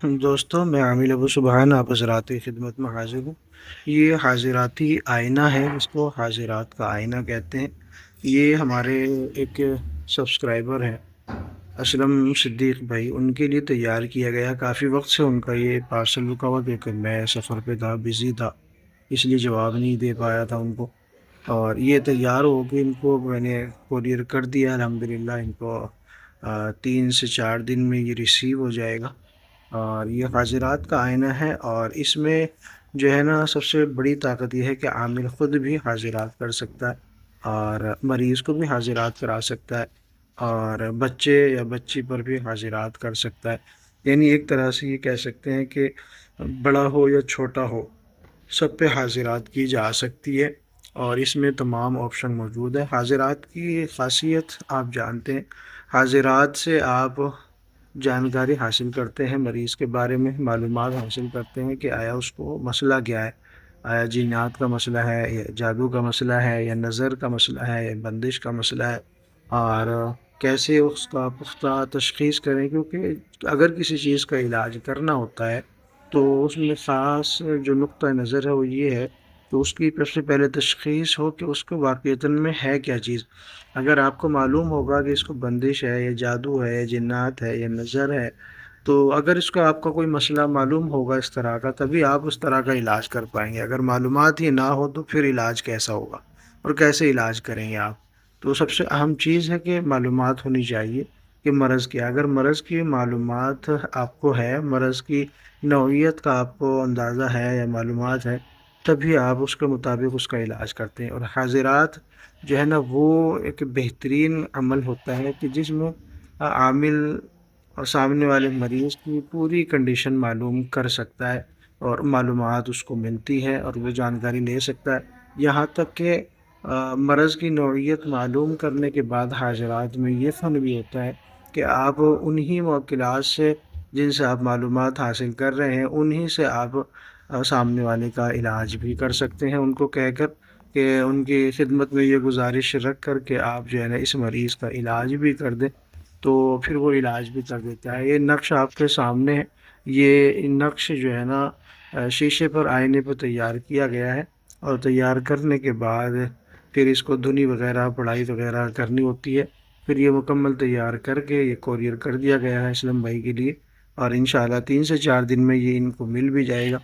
دوستوں، میں عامل ابو سبحان آپ حضرات کی خدمت میں حاضر ہوں۔ یہ حاضراتی آئینہ ہے، اس کو حاضرات کا آئینہ کہتے ہیں۔ یہ ہمارے ایک سبسکرائبر ہیں اسلم صدیق بھائی، ان کے لیے تیار کیا گیا۔ کافی وقت سے ان کا یہ پارسل رکا ہوا، کیونکہ میں سفر پہ تھا، بزی تھا، اس لیے جواب نہیں دے پایا تھا ان کو۔ اور یہ تیار ہو کے ان کو میں نے کوریئر کر دیا الحمدللہ۔ ان کو 3 سے 4 دن میں یہ ریسیو ہو جائے گا۔ اور یہ حاضرات کا آئینہ ہے، اور اس میں جو ہے نا سب سے بڑی طاقت یہ ہے کہ عامل خود بھی حاضرات کر سکتا ہے، اور مریض کو بھی حاضرات کرا سکتا ہے، اور بچے یا بچی پر بھی حاضرات کر سکتا ہے۔ یعنی ایک طرح سے یہ کہہ سکتے ہیں کہ بڑا ہو یا چھوٹا ہو، سب پہ حاضرات کی جا سکتی ہے، اور اس میں تمام آپشن موجود ہے۔ حاضرات کی خاصیت آپ جانتے ہیں، حاضرات سے آپ جانکاری حاصل کرتے ہیں، مریض کے بارے میں معلومات حاصل کرتے ہیں کہ آیا اس کو مسئلہ کیا ہے، آیا جنات کا مسئلہ ہے، یا جادو کا مسئلہ ہے، یا نظر کا مسئلہ ہے، یا بندش کا مسئلہ ہے، اور کیسے اس کا پختہ تشخیص کریں۔ کیونکہ اگر کسی چیز کا علاج کرنا ہوتا ہے تو اس میں خاص جو نقطہ نظر ہے وہ یہ ہے کہ اس کی سب سے پہلے تشخیص ہو کہ اس کو واقعتاً میں ہے کیا چیز۔ اگر آپ کو معلوم ہوگا کہ اس کو بندش ہے، یا جادو ہے، یا جنات ہے، یا نظر ہے، تو اگر اس کا آپ کا کوئی مسئلہ معلوم ہوگا اس طرح کا، تبھی آپ اس طرح کا علاج کر پائیں گے۔ اگر معلومات ہی نہ ہو تو پھر علاج کیسا ہوگا، اور کیسے علاج کریں گے آپ؟ تو سب سے اہم چیز ہے کہ معلومات ہونی چاہیے کہ مرض کیا۔ اگر مرض کی معلومات آپ کو ہے، مرض کی نوعیت کا آپ کو اندازہ ہے یا معلومات ہے، تبھی آپ اس کے مطابق اس کا علاج کرتے ہیں۔ اور حاضرات جو ہے نا وہ ایک بہترین عمل ہوتا ہے کہ جس میں عامل اور سامنے والے مریض کی پوری کنڈیشن معلوم کر سکتا ہے، اور معلومات اس کو ملتی ہے، اور وہ جانکاری لے سکتا ہے۔ یہاں تک کہ مرض کی نوعیت معلوم کرنے کے بعد حاضرات میں یہ فن بھی ہوتا ہے کہ آپ انہی موکلات سے جن سے آپ معلومات حاصل کر رہے ہیں، انہی سے آپ سامنے والے کا علاج بھی کر سکتے ہیں، ان کو کہہ کر کہ ان کی خدمت میں یہ گزارش رکھ کر کہ آپ جو ہے نا اس مریض کا علاج بھی کر دیں، تو پھر وہ علاج بھی کر دیتا ہے۔ یہ نقش آپ کے سامنے ہے، یہ نقش جو ہے نا شیشے پر آئینے پر تیار کیا گیا ہے، اور تیار کرنے کے بعد پھر اس کو دھنی وغیرہ پڑھائی وغیرہ کرنی ہوتی ہے۔ پھر یہ مکمل تیار کر کے یہ کوریئر کر دیا گیا ہے اسلم بھائی کے لیے، اور انشاءاللہ 3 سے 4 دن میں یہ ان کو مل بھی جائے گا۔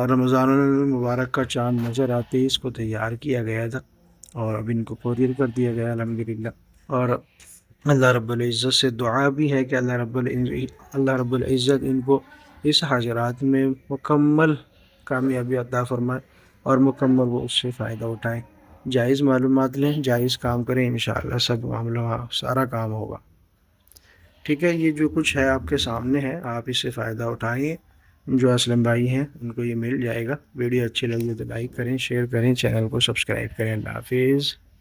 رمضان المبارک کا چاند نظر آتے ہی اس کو تیار کیا گیا تھا، اور اب ان کو کوریئر کر دیا گیا الحمدللہ۔ اور اللہ رب العزت سے دعا بھی ہے کہ اللہ رب العزت ان کو اس حاضرات میں مکمل کامیابی عطا فرمائے، اور مکمل وہ اس سے فائدہ اٹھائیں۔ جائز معلومات لیں، جائز کام کریں، انشاءاللہ سب معاملہ سارا کام ہوگا۔ ٹھیک ہے، یہ جو کچھ ہے آپ کے سامنے ہے، آپ اس سے فائدہ اٹھائیں۔ جو اسلم بھائی ہیں ان کو یہ مل جائے گا۔ ویڈیو اچھی لگی تو لائک کریں، شیئر کریں، چینل کو سبسکرائب کریں۔ اللہ حافظ۔